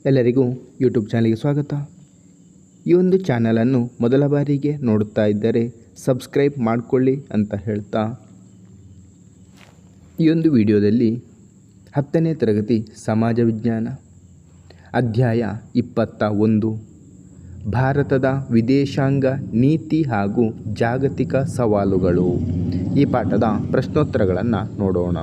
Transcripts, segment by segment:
ಎಲ್ಲರಿಗೂ ಯೂಟ್ಯೂಬ್ ಚಾನಲ್ಗೆ ಸ್ವಾಗತ. ಈ ಒಂದು ಚಾನಲನ್ನು ಮೊದಲ ಬಾರಿಗೆ ನೋಡುತ್ತಾ ಇದ್ದರೆ ಸಬ್ಸ್ಕ್ರೈಬ್ ಮಾಡಿಕೊಳ್ಳಿ ಅಂತ ಹೇಳ್ತಾ, ಈ ಒಂದು ವಿಡಿಯೋದಲ್ಲಿ 10ನೇ ತರಗತಿ ಸಮಾಜ ವಿಜ್ಞಾನ ಅಧ್ಯಾಯ 21 ಭಾರತದ ವಿದೇಶಾಂಗ ನೀತಿ ಹಾಗೂ ಜಾಗತಿಕ ಸವಾಲುಗಳು ಈ ಪಾಠದ ಪ್ರಶ್ನೋತ್ತರಗಳನ್ನು ನೋಡೋಣ.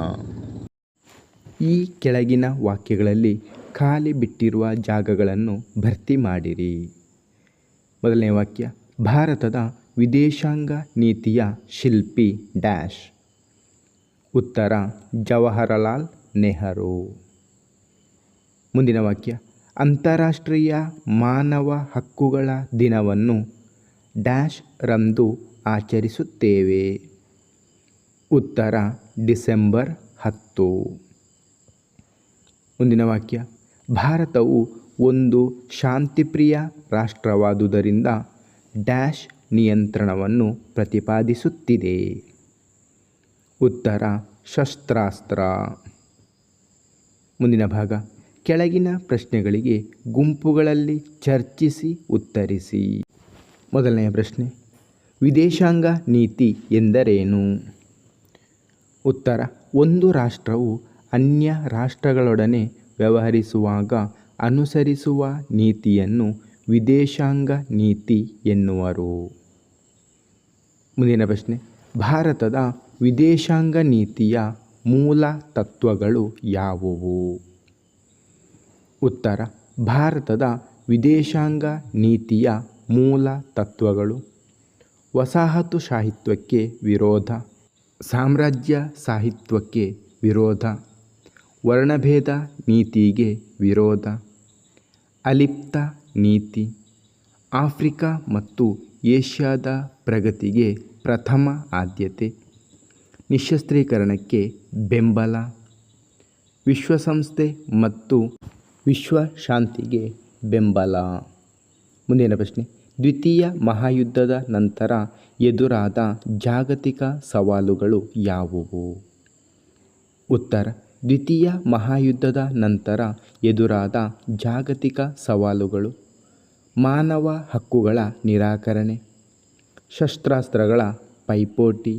ಈ ಕೆಳಗಿನ ವಾಕ್ಯಗಳಲ್ಲಿ ಖಾಲಿ ಬಿಟ್ಟಿರುವ ಜಾಗಗಳನ್ನು ಭರ್ತಿ ಮಾಡಿರಿ. ಮೊದಲನೇ ವಾಕ್ಯ, ಭಾರತದ ವಿದೇಶಾಂಗ ನೀತಿಯ ಶಿಲ್ಪಿ ಡ್ಯಾಶ್. ಉತ್ತರ ಜವಾಹರಲಾಲ್ ನೆಹರು. ಮುಂದಿನ ವಾಕ್ಯ, ಅಂತಾರಾಷ್ಟ್ರೀಯ ಮಾನವ ಹಕ್ಕುಗಳ ದಿನವನ್ನು ಡ್ಯಾಶ್ ರಂದು ಆಚರಿಸುತ್ತೇವೆ. ಉತ್ತರ ಡಿಸೆಂಬರ್ 10. ಮುಂದಿನ ವಾಕ್ಯ, ಭಾರತವು ಒಂದು ಶಾಂತಿಪ್ರಿಯ ರಾಷ್ಟ್ರವಾದುದರಿಂದ ಡ್ಯಾಶ್ ನಿಯಂತ್ರಣವನ್ನು ಪ್ರತಿಪಾದಿಸುತ್ತಿದೆ. ಉತ್ತರ ಶಸ್ತ್ರಾಸ್ತ್ರ. ಮುಂದಿನ ಭಾಗ, ಕೆಳಗಿನ ಪ್ರಶ್ನೆಗಳಿಗೆ ಗುಂಪುಗಳಲ್ಲಿ ಚರ್ಚಿಸಿ ಉತ್ತರಿಸಿ. ಮೊದಲನೆಯ ಪ್ರಶ್ನೆ, ವಿದೇಶಾಂಗ ನೀತಿ ಎಂದರೇನು? ಉತ್ತರ, ಒಂದು ರಾಷ್ಟ್ರವು ಅನ್ಯ ರಾಷ್ಟ್ರಗಳೊಡನೆ ವ್ಯವಹರಿಸುವಾಗ ಅನುಸರಿಸುವ ನೀತಿಯನ್ನು ವಿದೇಶಾಂಗ ನೀತಿ ಎನ್ನುವರು. ಮುಂದಿನ ಪ್ರಶ್ನೆ, ಭಾರತದ ವಿದೇಶಾಂಗ ನೀತಿಯ ಮೂಲ ತತ್ವಗಳು ಯಾವುವು? ಉತ್ತರ, ಭಾರತದ ವಿದೇಶಾಂಗ ನೀತಿಯ ಮೂಲ ತತ್ವಗಳು ವಸಾಹತುಶಾಹಿತ್ವಕ್ಕೆ ವಿರೋಧ, ಸಾಮ್ರಾಜ್ಯಶಾಹಿತ್ವಕ್ಕೆ ವಿರೋಧ, ವರ್ಣಭೇದ ನೀತಿಗೆ ವಿರೋಧ, ಅಲಿಪ್ತ ನೀತಿ, ಆಫ್ರಿಕಾ ಮತ್ತು ಏಷ್ಯಾದ ಪ್ರಗತಿಗೆ ಪ್ರಥಮ ಆದ್ಯತೆ, ನಿಶ್ಶಸ್ತ್ರೀಕರಣಕ್ಕೆ ಬೆಂಬಲ, ವಿಶ್ವಸಂಸ್ಥೆ ಮತ್ತು ವಿಶ್ವ ಶಾಂತಿಗೆ ಬೆಂಬಲ. ಮುಂದಿನ ಪ್ರಶ್ನೆ, ದ್ವಿತೀಯ ಮಹಾಯುದ್ಧದ ನಂತರ ಎದುರಾದ ಜಾಗತಿಕ ಸವಾಲುಗಳು ಯಾವುವು? ಉತ್ತರ, ದ್ವಿತೀಯ ಮಹಾಯುದ್ಧದ ನಂತರ ಎದುರಾದ ಜಾಗತಿಕ ಸವಾಲುಗಳು ಮಾನವ ಹಕ್ಕುಗಳ ನಿರಾಕರಣೆ, ಶಸ್ತ್ರಾಸ್ತ್ರಗಳ ಪೈಪೋಟಿ,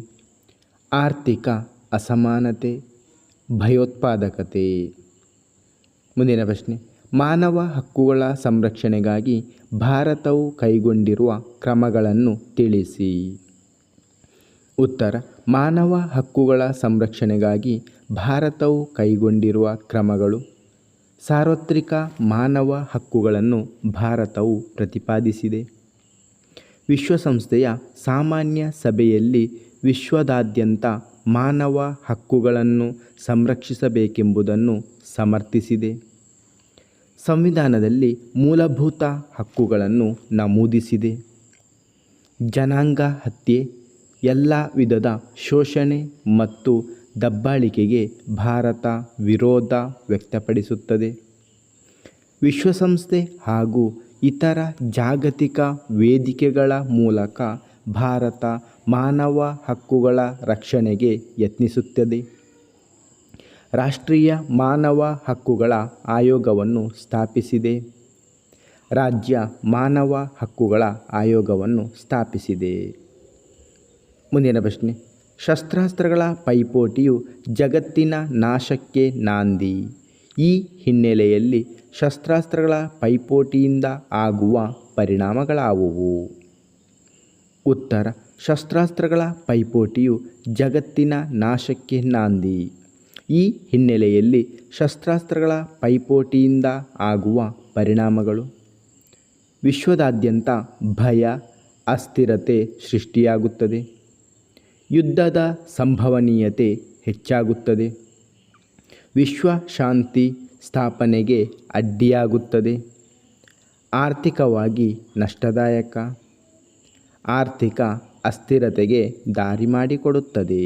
ಆರ್ಥಿಕ ಅಸಮಾನತೆ, ಭಯೋತ್ಪಾದಕತೆ. ಮುಂದಿನ ಪ್ರಶ್ನೆ, ಮಾನವ ಹಕ್ಕುಗಳ ಸಂರಕ್ಷಣೆಗಾಗಿ ಭಾರತವು ಕೈಗೊಂಡಿರುವ ಕ್ರಮಗಳನ್ನು ತಿಳಿಸಿ. ಉತ್ತರ, ಮಾನವ ಹಕ್ಕುಗಳ ಸಂರಕ್ಷಣೆಗಾಗಿ ಭಾರತವು ಕೈಗೊಂಡಿರುವ ಕ್ರಮಗಳು: ಸಾರ್ವತ್ರಿಕ ಮಾನವ ಹಕ್ಕುಗಳನ್ನು ಭಾರತವು ಪ್ರತಿಪಾದಿಸಿದೆ. ವಿಶ್ವಸಂಸ್ಥೆಯ ಸಾಮಾನ್ಯ ಸಭೆಯಲ್ಲಿ ವಿಶ್ವದಾದ್ಯಂತ ಮಾನವ ಹಕ್ಕುಗಳನ್ನು ಸಂರಕ್ಷಿಸಬೇಕೆಂಬುದನ್ನು ಸಮರ್ಥಿಸಿದೆ. ಸಂವಿಧಾನದಲ್ಲಿ ಮೂಲಭೂತ ಹಕ್ಕುಗಳನ್ನು ನಮೂದಿಸಿದೆ. ಜನಾಂಗ ಹತ್ಯೆ, ಎಲ್ಲ ವಿಧದ ಶೋಷಣೆ ಮತ್ತು ದಬ್ಬಾಳಿಕೆಗೆ ಭಾರತ ವಿರೋಧ ವ್ಯಕ್ತಪಡಿಸುತ್ತದೆ. ವಿಶ್ವಸಂಸ್ಥೆ ಹಾಗೂ ಇತರ ಜಾಗತಿಕ ವೇದಿಕೆಗಳ ಮೂಲಕ ಭಾರತ ಮಾನವ ಹಕ್ಕುಗಳ ರಕ್ಷಣೆಗೆ ಯತ್ನಿಸುತ್ತದೆ. ರಾಷ್ಟ್ರೀಯ ಮಾನವ ಹಕ್ಕುಗಳ ಆಯೋಗವನ್ನು ಸ್ಥಾಪಿಸಿದೆ. ರಾಜ್ಯ ಮಾನವ ಹಕ್ಕುಗಳ ಆಯೋಗವನ್ನು ಸ್ಥಾಪಿಸಿದೆ. ಮುಂದಿನ ಪ್ರಶ್ನೆ, ಶಸ್ತ್ರಾಸ್ತ್ರಗಳ ಪೈಪೋಟಿಯು ಜಗತ್ತಿನ ನಾಶಕ್ಕೆ ನಾಂದಿ. ಈ ಹಿನ್ನೆಲೆಯಲ್ಲಿ ಶಸ್ತ್ರಾಸ್ತ್ರಗಳ ಪೈಪೋಟಿಯಿಂದ ಆಗುವ ಪರಿಣಾಮಗಳಾವುವು? ಉತ್ತರ, ಶಸ್ತ್ರಾಸ್ತ್ರಗಳ ಪೈಪೋಟಿಯು ಜಗತ್ತಿನ ನಾಶಕ್ಕೆ ನಾಂದಿ. ಈ ಹಿನ್ನೆಲೆಯಲ್ಲಿ ಶಸ್ತ್ರಾಸ್ತ್ರಗಳ ಪೈಪೋಟಿಯಿಂದ ಆಗುವ ಪರಿಣಾಮಗಳು: ವಿಶ್ವದಾದ್ಯಂತ ಭಯ, ಅಸ್ಥಿರತೆ ಸೃಷ್ಟಿಯಾಗುತ್ತದೆ. ಯುದ್ಧದ ಸಂಭವನೀಯತೆ ಹೆಚ್ಚಾಗುತ್ತದೆ. ವಿಶ್ವ ಶಾಂತಿ ಸ್ಥಾಪನೆಗೆ ಅಡ್ಡಿಯಾಗುತ್ತದೆ. ಆರ್ಥಿಕವಾಗಿ ನಷ್ಟದಾಯಕ. ಆರ್ಥಿಕ ಅಸ್ಥಿರತೆಗೆ ದಾರಿ ಮಾಡಿಕೊಡುತ್ತದೆ.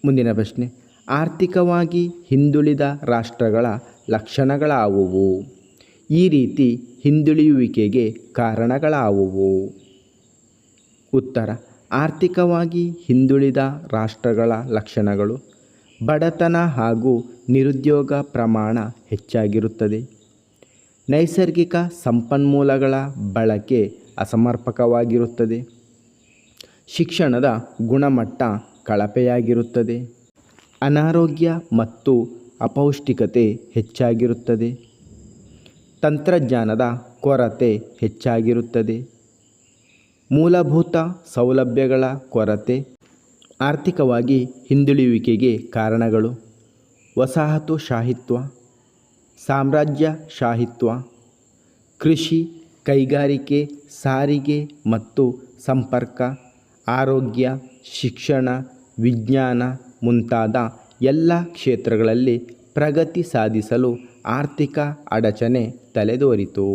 ಮುಂದಿನ ಪ್ರಶ್ನೆ, ಆರ್ಥಿಕವಾಗಿ ಹಿಂದುಳಿದ ರಾಷ್ಟ್ರಗಳ ಲಕ್ಷಣಗಳಾವುವು? ಈ ರೀತಿ ಹಿಂದುಳಿಯುವಿಕೆಗೆ ಕಾರಣಗಳಾವುವು? ಉತ್ತರ, ಆರ್ಥಿಕವಾಗಿ ಹಿಂದುಳಿದ ರಾಷ್ಟ್ರಗಳ ಲಕ್ಷಣಗಳು: ಬಡತನ ಹಾಗೂ ನಿರುದ್ಯೋಗ ಪ್ರಮಾಣ ಹೆಚ್ಚಾಗಿರುತ್ತದೆ. ನೈಸರ್ಗಿಕ ಸಂಪನ್ಮೂಲಗಳ ಬಳಕೆ ಅಸಮರ್ಪಕವಾಗಿರುತ್ತದೆ. ಶಿಕ್ಷಣದ ಗುಣಮಟ್ಟ ಕಳಪೆಯಾಗಿರುತ್ತದೆ. ಅನಾರೋಗ್ಯ ಮತ್ತು ಅಪೌಷ್ಟಿಕತೆ ಹೆಚ್ಚಾಗಿರುತ್ತದೆ. ತಂತ್ರಜ್ಞಾನದ ಕೊರತೆ ಹೆಚ್ಚಾಗಿರುತ್ತದೆ. ಮೂಲಭೂತ ಸೌಲಭ್ಯಗಳ ಕೊರತೆ. ಆರ್ಥಿಕವಾಗಿ ಹಿಂದುಳಿಯುವಿಕೆಗೆ ಕಾರಣಗಳು: ವಸಾಹತುಶಾಹಿತ್ವ, ಸಾಮ್ರಾಜ್ಯಶಾಹಿತ್ವ, ಕೃಷಿ, ಕೈಗಾರಿಕೆ, ಸಾರಿಗೆ ಮತ್ತು ಸಂಪರ್ಕ, ಆರೋಗ್ಯ, ಶಿಕ್ಷಣ, ವಿಜ್ಞಾನ ಮುಂತಾದ ಎಲ್ಲ ಕ್ಷೇತ್ರಗಳಲ್ಲಿ ಪ್ರಗತಿ ಸಾಧಿಸಲು ಆರ್ಥಿಕ ಅಡಚಣೆ ತಲೆದೋರಿತು.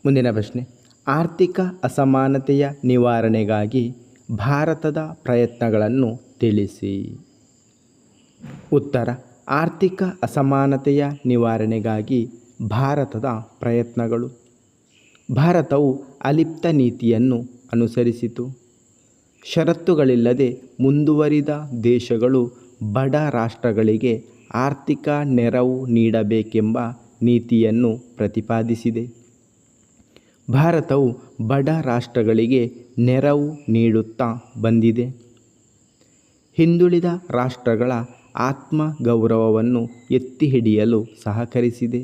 ಮುಂದಿನ ಪ್ರಶ್ನೆ: ಆರ್ಥಿಕ ಅಸಮಾನತೆಯ ನಿವಾರಣೆಗಾಗಿ ಭಾರತದ ಪ್ರಯತ್ನಗಳನ್ನು ತಿಳಿಸಿ. ಉತ್ತರ: ಆರ್ಥಿಕ ಅಸಮಾನತೆಯ ನಿವಾರಣೆಗಾಗಿ ಭಾರತದ ಪ್ರಯತ್ನಗಳು. ಭಾರತವು ಅಲಿಪ್ತ ನೀತಿಯನ್ನು ಅನುಸರಿಸಿತು. ಷರತ್ತುಗಳಿಲ್ಲದೆ ಮುಂದುವರಿದ ದೇಶಗಳು ಬಡ ರಾಷ್ಟ್ರಗಳಿಗೆ ಆರ್ಥಿಕ ನೆರವು ನೀಡಬೇಕೆಂಬ ನೀತಿಯನ್ನು ಪ್ರತಿಪಾದಿಸಿದೆ. ಭಾರತವು ಬಡ ರಾಷ್ಟ್ರಗಳಿಗೆ ನೆರವು ನೀಡುತ್ತಾ ಬಂದಿದೆ. ಹಿಂದುಳಿದ ರಾಷ್ಟ್ರಗಳ ಆತ್ಮಗೌರವವನ್ನು ಎತ್ತಿ ಹಿಡಿಯಲು ಸಹಕರಿಸಿದೆ.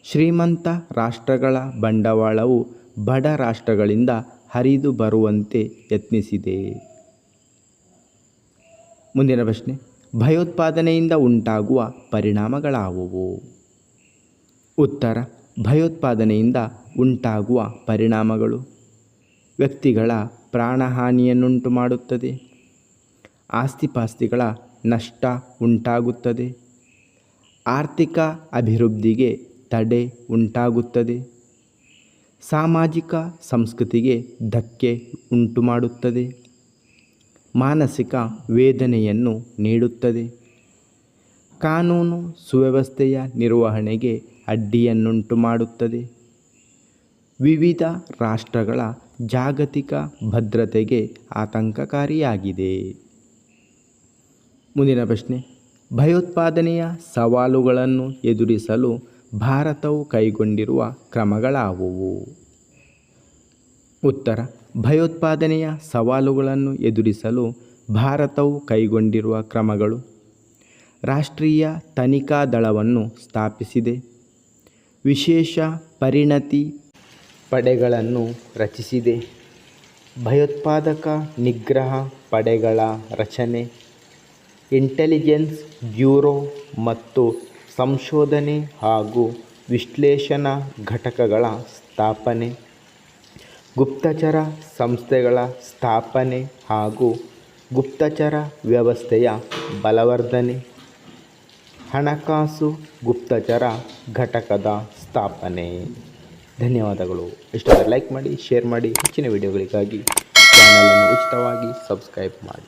ಶ್ರೀಮಂತ ರಾಷ್ಟ್ರಗಳ ಬಂಡವಾಳವು ಬಡ ರಾಷ್ಟ್ರಗಳಿಂದ ಹರಿದು ಬರುವಂತೆ ಯತ್ನಿಸಿದೆ. ಮುಂದಿನ ಪ್ರಶ್ನೆ: ಭಯೋತ್ಪಾದನೆಯಿಂದ ಉಂಟಾಗುವ ಪರಿಣಾಮಗಳಾವುವು? ಉತ್ತರ: ಭಯೋತ್ಪಾದನೆಯಿಂದ ಉಂಟಾಗುವ ಪರಿಣಾಮಗಳು: ವ್ಯಕ್ತಿಗಳ ಪ್ರಾಣಹಾನಿಯನ್ನುಂಟು ಮಾಡುತ್ತದೆ. ಆಸ್ತಿಪಾಸ್ತಿಗಳ ನಷ್ಟ ಉಂಟಾಗುತ್ತದೆ. ಆರ್ಥಿಕ ಅಭಿವೃದ್ಧಿಗೆ ತಡೆ ಉಂಟಾಗುತ್ತದೆ. ಸಾಮಾಜಿಕ ಸಂಸ್ಕೃತಿಗೆ ಧಕ್ಕೆ ಉಂಟುಮಾಡುತ್ತದೆ. ಮಾನಸಿಕ ವೇದನೆಯನ್ನು ನೀಡುತ್ತದೆ. ಕಾನೂನು ಸುವ್ಯವಸ್ಥೆಯ ನಿರ್ವಹಣೆಗೆ ಅಡ್ಡಿಯನ್ನುಂಟು ಮಾಡುತ್ತದೆ. ವಿವಿಧ ರಾಷ್ಟ್ರಗಳ ಜಾಗತಿಕ ಭದ್ರತೆಗೆ ಆತಂಕಕಾರಿಯಾಗಿದೆ. ಮುಂದಿನ ಪ್ರಶ್ನೆ: ಭಯೋತ್ಪಾದನೆಯ ಸವಾಲುಗಳನ್ನು ಎದುರಿಸಲು ಭಾರತವು ಕೈಗೊಂಡಿರುವ ಕ್ರಮಗಳಾವುವು? ಉತ್ತರ: ಭಯೋತ್ಪಾದನೆಯ ಸವಾಲುಗಳನ್ನು ಎದುರಿಸಲು ಭಾರತವು ಕೈಗೊಂಡಿರುವ ಕ್ರಮಗಳು: ರಾಷ್ಟ್ರೀಯ ತನಿಖಾ ದಳವನ್ನು ಸ್ಥಾಪಿಸಿದೆ. ವಿಶೇಷ ಪರಿಣತಿ ಪಡೆಗಳನ್ನು ರಚಿಸಿದೆ. ಭಯೋತ್ಪಾದಕ ನಿಗ್ರಹ ಪಡೆಗಳ ರಚನೆ. ಇಂಟೆಲಿಜೆನ್ಸ್ ಬ್ಯೂರೋ ಮತ್ತು ಸಂಶೋಧನೆ ಹಾಗೂ ವಿಶ್ಲೇಷಣಾ ಘಟಕಗಳ ಸ್ಥಾಪನೆ. ಗುಪ್ತಚರ ಸಂಸ್ಥೆಗಳ ಸ್ಥಾಪನೆ ಹಾಗೂ ಗುಪ್ತಚರ ವ್ಯವಸ್ಥೆಯ ಬಲವರ್ಧನೆ. ಹಣಕಾಸು ಗುಪ್ತಚರ ಘಟಕದ ಸ್ಥಾಪನೆ. ಧನ್ಯವಾದಗಳು. ಇಷ್ಟವಾದರೆ ಲೈಕ್ ಮಾಡಿ, ಶೇರ್ ಮಾಡಿ. ಹೆಚ್ಚಿನ ವಿಡಿಯೋಗಳಿಗಾಗಿ ಚಾನಲನ್ನು ಉಚಿತವಾಗಿ ಸಬ್ಸ್ಕ್ರೈಬ್ ಮಾಡಿ.